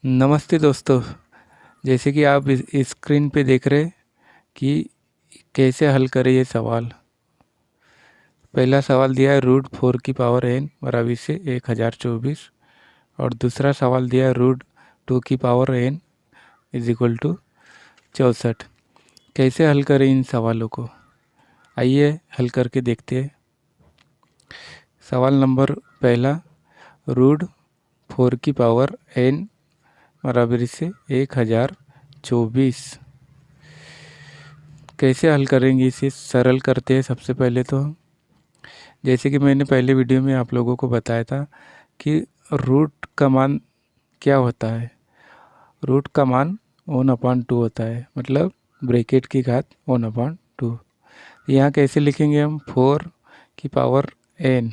नमस्ते दोस्तों। जैसे कि आप इस स्क्रीन पे देख रहे कि कैसे हल करें ये सवाल। पहला सवाल दिया है √4 की पावर n से 1024 और दूसरा सवाल दिया है √2 की पावर n = 64। कैसे हल करें इन सवालों को, आइए हल करके देखते हैं। सवाल नंबर पहला, √4 की पावर n से 1024। कैसे हल करेंगे, इसे सरल करते हैं। सबसे पहले तो जैसे कि मैंने पहले वीडियो में आप लोगों को बताया था कि रूट का मान क्या होता है। रूट का मान 1/2 होता है, मतलब ब्रैकेट की घात 1/2। यहाँ कैसे लिखेंगे हम, 4 की पावर n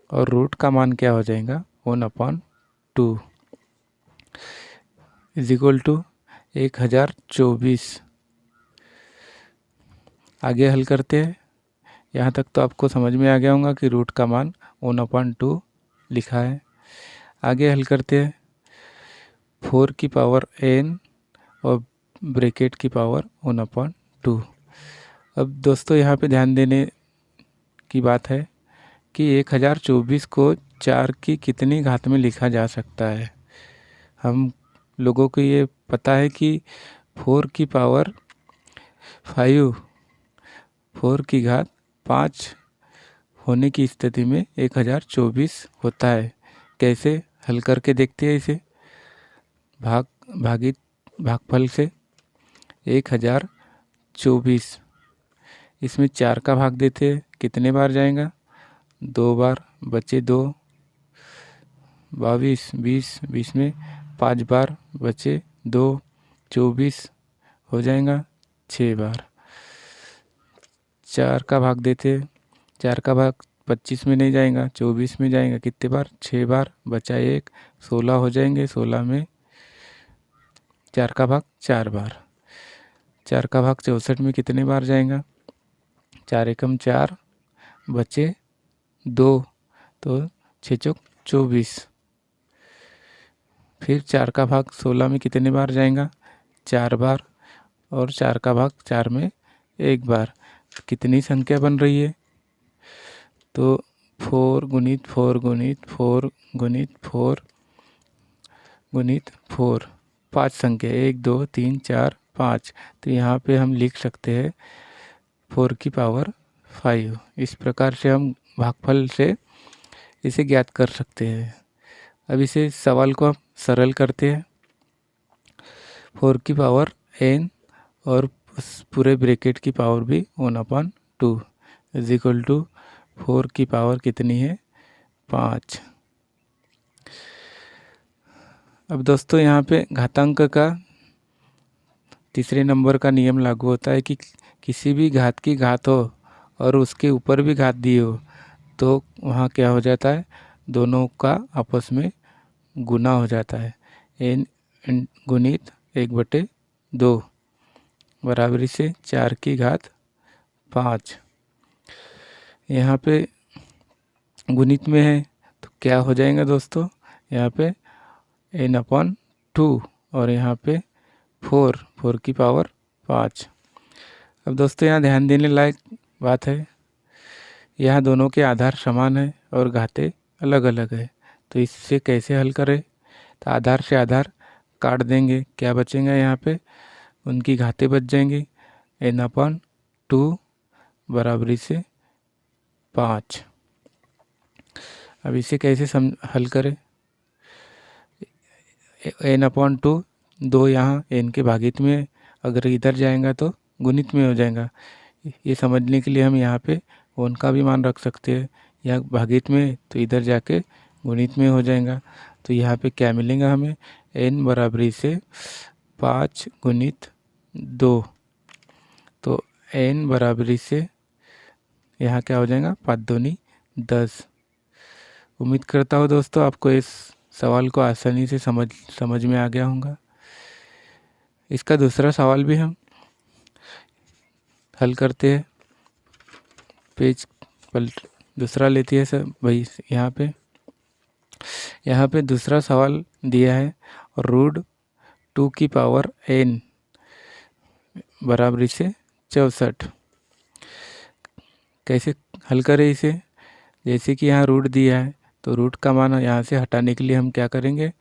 और रूट का मान क्या हो जाएगा 1/2 = 1024। आगे हल करते हैं। यहाँ तक तो आपको समझ में आ गया होगा कि रूट का मान 1/2 लिखा है। आगे हल करते हैं। 4 की पावर n और ब्रैकेट की पावर 1/2। अब दोस्तों यहाँ पे ध्यान देने की बात है कि 1024 को 4 की कितनी घात में लिखा जा सकता है। हम लोगों को ये पता है कि 4 की पावर 5 4 की घात 5 होने की स्थिति में 1024 होता है। कैसे हल करके देखते हैं इसे। भागफल से 1024, इसमें 4 का भाग देते हैं, कितने बार जाएगा 2 बार, बचे 2, 22, 20 में 5 बार, बचे 2, 24 हो जाएगा 6 बार। 4 का भाग देते हैं, 4 का भाग 25 में नहीं जाएगा, 24 में जाएगा, कितने बार 6 बार, बचा 1, 16 हो जाएंगे। 16 में 4 का भाग 4 बार। 4 का भाग 64 में कितने बार जाएगा, 4 एकम 4, बचे 2, तो 6 चौक 24। फिर 4 का भाग 16 में कितने बार जाएगा, 4 बार, और 4 का भाग 4 में 1 बार। कितनी संख्या बन रही है, तो 4 गुणित 4 गुणित 4 गुणित 4 गुणित 4, 5 संख्या, 1 2 3 4 5। तो यहाँ पे हम लिख सकते हैं 4 की पावर 5। इस प्रकार से हम भागफल से इसे ज्ञात कर सकते हैं। अब इसे सवाल को हम सरल करते हैं। 4 की पावर n और उस पूरे ब्रैकेट की पावर भी 1/2 = 4 की पावर कितनी है, 5। अब दोस्तों यहाँ पे घातांक का तीसरे नंबर का नियम लागू होता है कि किसी भी घात की घात हो और उसके ऊपर भी घात दी हो तो वहाँ क्या हो जाता है, दोनों का आपस में गुना हो जाता है। n गुणित 1/2 बराबरी से 4 की घात 5। यहाँ पे गुणित में है तो क्या हो जाएगा दोस्तों, यहाँ पे n/2 और यहाँ पे 4 की पावर 5। अब दोस्तों यहाँ ध्यान देने लायक बात है, यहाँ दोनों के आधार समान है और घातें अलग अलग है। तो इससे कैसे हल करें, तो आधार से आधार काट देंगे, क्या बचेगा यहाँ पे, उनकी घातें बच जाएंगी। n/2 बराबरी से 5। अब इसे कैसे हल करें, n/2 2 यहाँ n के भागित में, अगर इधर जाएगा तो गुणित में हो जाएगा। ये समझने के लिए हम यहाँ पे 1 का भी मान रख सकते हैं, या भागित में तो इधर जाके गुणित में हो जाएगा। तो यहाँ पे क्या मिलेगा हमें, n बराबरी से 5 गुणित 2, तो n बराबरी से यहाँ क्या हो जाएगा, 5 दूनी 10। उम्मीद करता हूँ दोस्तों आपको इस सवाल को आसानी से समझ में आ गया होगा। इसका दूसरा सवाल भी हम हल करते हैं। पेज पलट दूसरा लेती है सर भाई। यहाँ पे दूसरा सवाल दिया है रूट 2 की पावर n बराबरी से 64। कैसे हल करें इसे? जैसे कि यहाँ रूट दिया है तो रूट का मान यहाँ से हटाने के लिए हम क्या करेंगे,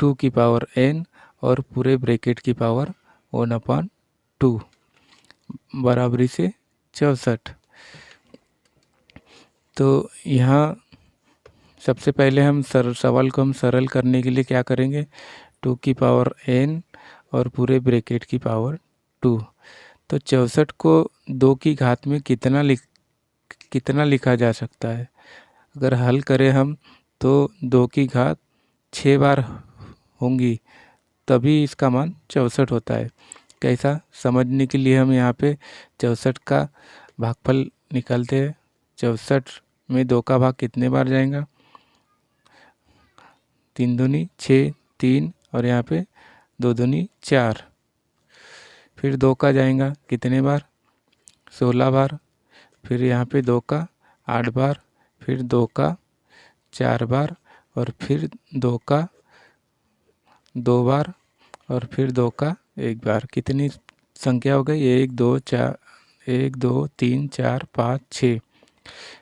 2 की पावर n और पूरे ब्रैकेट की पावर 1/2 बराबरी से 64। तो यहाँ सबसे पहले हम सवाल को हम सरल करने के लिए क्या करेंगे, 2 की पावर n और पूरे ब्रैकेट की पावर 2। तो 64 को 2 की घात में कितना लिखा जा सकता है? अगर हल करें हम तो 2 की घात 6 बार होंगी, तभी इसका मान 64 होता है। कैसा समझने के लिए हम यहाँ पे 64 का भागफल निकालते हैं। 64 में 2 का भाग कितने बार जाएगा, 3 दूनी 6, 3 और यहाँ पे 2 दूनी 4। फिर 2 का जाएगा कितने बार, 16 बार। फिर यहाँ पे 2 का 8 बार, फिर 2 का 4 बार और फिर 2 का 2 बार और फिर 2 का 1 बार। कितनी संख्या हो गई, 1 2 4, 1 2 3 4 5 6।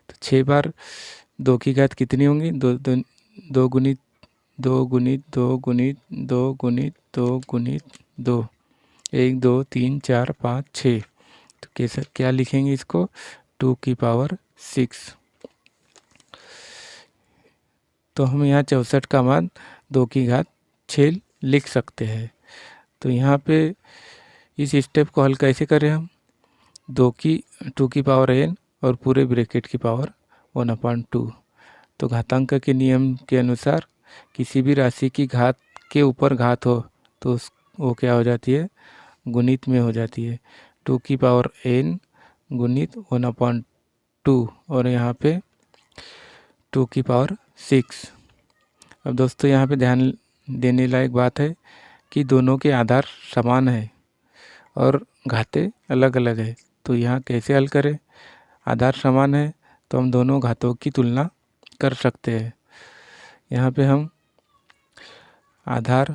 तो 6 बार 2 की घात कितनी होंगी, 2 गुणित 2 गुणित 2 गुणित 2 गुणित 2 गुणित 2, 1 2 3 4 5 6। तो कैसे क्या लिखेंगे इसको, 2 की पावर 6। तो हम यहाँ 64 का मान 2 की घात 6 लिख सकते हैं। तो यहाँ पे इस स्टेप को हल कैसे करें हम, 2 की पावर n और पूरे ब्रैकेट की पावर 1/2। तो घातांक के नियम के अनुसार किसी भी राशि की घात के ऊपर घात हो तो वो क्या हो जाती है, गुणित में हो जाती है। 2 की पावर n गुणित 1/2 और यहाँ पे 2 की पावर 6। अब दोस्तों यहाँ पे ध्यान देने लायक बात है कि दोनों के आधार समान है और घातें अलग अलग है। तो यहाँ कैसे हल करें, आधार समान है तो हम दोनों घातों की तुलना कर सकते हैं। यहाँ पे हम आधार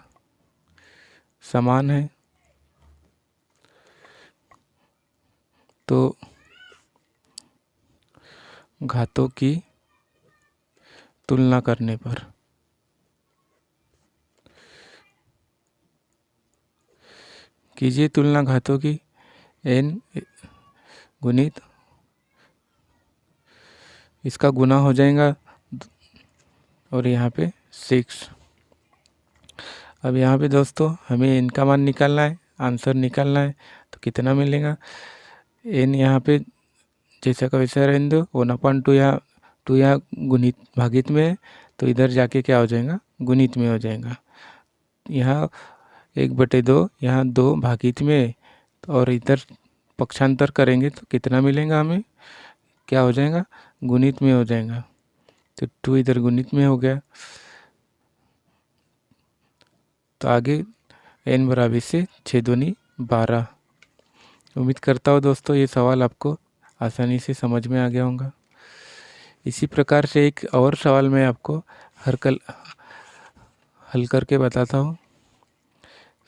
समान है तो घातों की तुलना करने पर कीजिए तुलना घातों की, n गुणित इसका गुना हो जाएगा और यहाँ पे 6। अब यहाँ पे दोस्तों हमें n का मान निकालना है, आंसर निकालना है। तो कितना मिलेगा, n यहाँ पे जैसा का वैसा रहने दो, 1/2 यहाँ 2 यहाँ गुणित भागित में है तो इधर जाके क्या हो जाएगा, गुणित में हो जाएगा। यहाँ 1/2 यहाँ 2 भागित में और इधर पक्षांतर करेंगे तो कितना मिलेगा हमें, क्या हो जाएगा, गुणित में हो जाएगा। तो 2 इधर गुणित में हो गया। तो आगे n बराबर से 6 दूनी 12। उम्मीद करता हूँ दोस्तों ये सवाल आपको आसानी से समझ में आ गया होगा। इसी प्रकार से एक और सवाल मैं आपको हल करके बताता हूँ।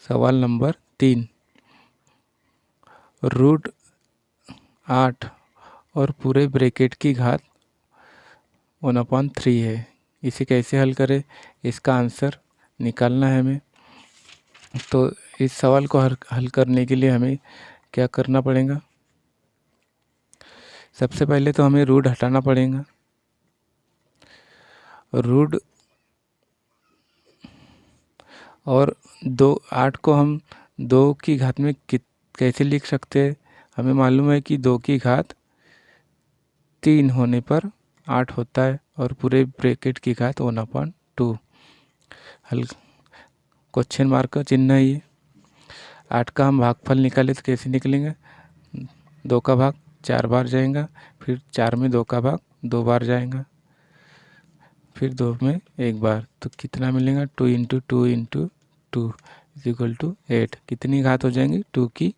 सवाल नंबर 3, रूट 8 और पूरे ब्रैकेट की घात 1/3 है। इसे कैसे हल करें, इसका आंसर निकालना है हमें। तो इस सवाल को हल करने के लिए हमें क्या करना पड़ेगा, सबसे पहले तो हमें रूट हटाना पड़ेगा। रूट और 8 को हम 2 की घात में कैसे लिख सकते हैं, हमें मालूम है कि 2 की घात 3 होने पर 8 होता है और पूरे ब्रैकेट की घात 1/2। हल क्वेश्चन मार्क का चिन्ह है ये। 8 का हम भागफल निकाले तो कैसे निकलेंगे, 2 का भाग 4 बार जाएगा, फिर 4 में 2 का भाग 2 बार जाएगा, फिर 2 में 1 बार। तो कितना मिलेगा, 2 × 2 × 2 = 8। कितनी घात हो जाएंगी, 2 की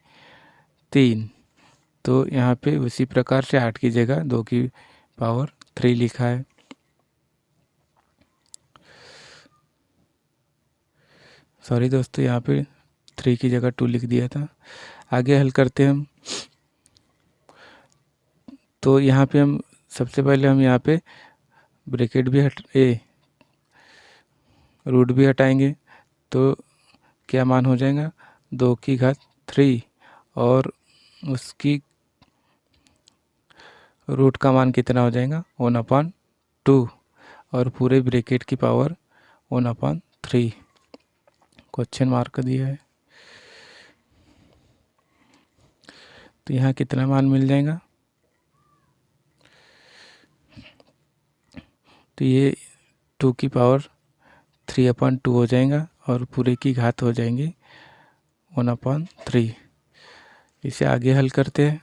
3। तो यहाँ पे उसी प्रकार से 8 की जगह 2 की पावर 3 लिखा है। सॉरी दोस्तों, यहाँ पे 3 की जगह 2 लिख दिया था। आगे हल करते हैं हम। तो यहाँ पे हम सबसे पहले हम यहाँ पे ब्रैकेट भी रूट भी हटाएंगे, तो क्या मान हो जाएगा, 2 की घात 3 और उसकी रूट का मान कितना हो जाएगा 1/2 और पूरे ब्रैकेट की पावर 1/3। क्वेश्चन मार्क दिया है, तो यहाँ कितना मान मिल जाएगा, तो ये 2 की पावर 3/2 हो जाएगा और पूरे की घात हो जाएंगी 1/3। इसे आगे हल करते हैं।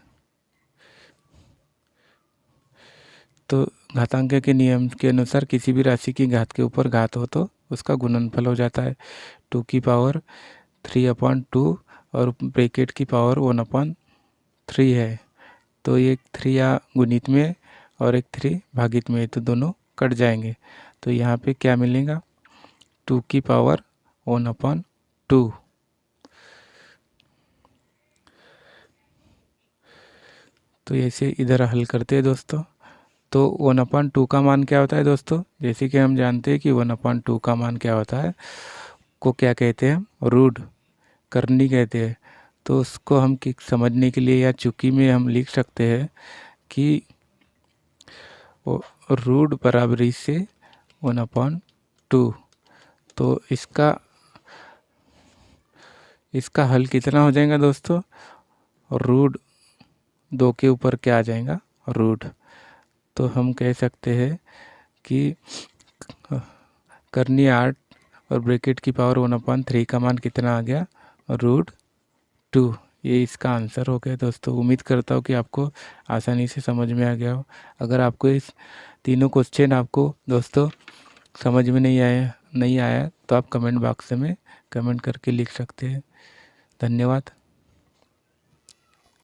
तो घातांक के नियम के अनुसार किसी भी राशि की घात के ऊपर घात हो तो उसका गुणनफल हो जाता है। 2 की पावर 3/2 और ब्रैकेट की पावर 1/3 है, तो एक 3 या गुणित में और एक 3 भागित में, तो दोनों कट जाएंगे। तो यहाँ पे क्या मिलेगा, 2 की पावर 1/2। तो ऐसे इधर हल करते हैं दोस्तों। तो 1/2 का मान क्या होता है दोस्तों, जैसे कि हम जानते हैं कि 1/2 का मान क्या होता है, को क्या कहते हैं, रूट करनी कहते हैं। तो उसको हम समझने के लिए या चुकी में हम लिख सकते हैं कि रूट बराबरी से 1/2। तो इसका हल कितना हो जाएगा दोस्तों, रूट 2 के ऊपर क्या आ जाएगा, रूट। तो हम कह सकते हैं कि करनी 8 और ब्रैकेट की पावर 1/3 का मान कितना आ गया, √2। ये इसका आंसर हो गया दोस्तों। उम्मीद करता हूँ कि आपको आसानी से समझ में आ गया हो। अगर आपको इस तीनों क्वेश्चन आपको दोस्तों समझ में नहीं आया तो आप कमेंट बॉक्स में कमेंट करके लिख सकते हैं। धन्यवाद।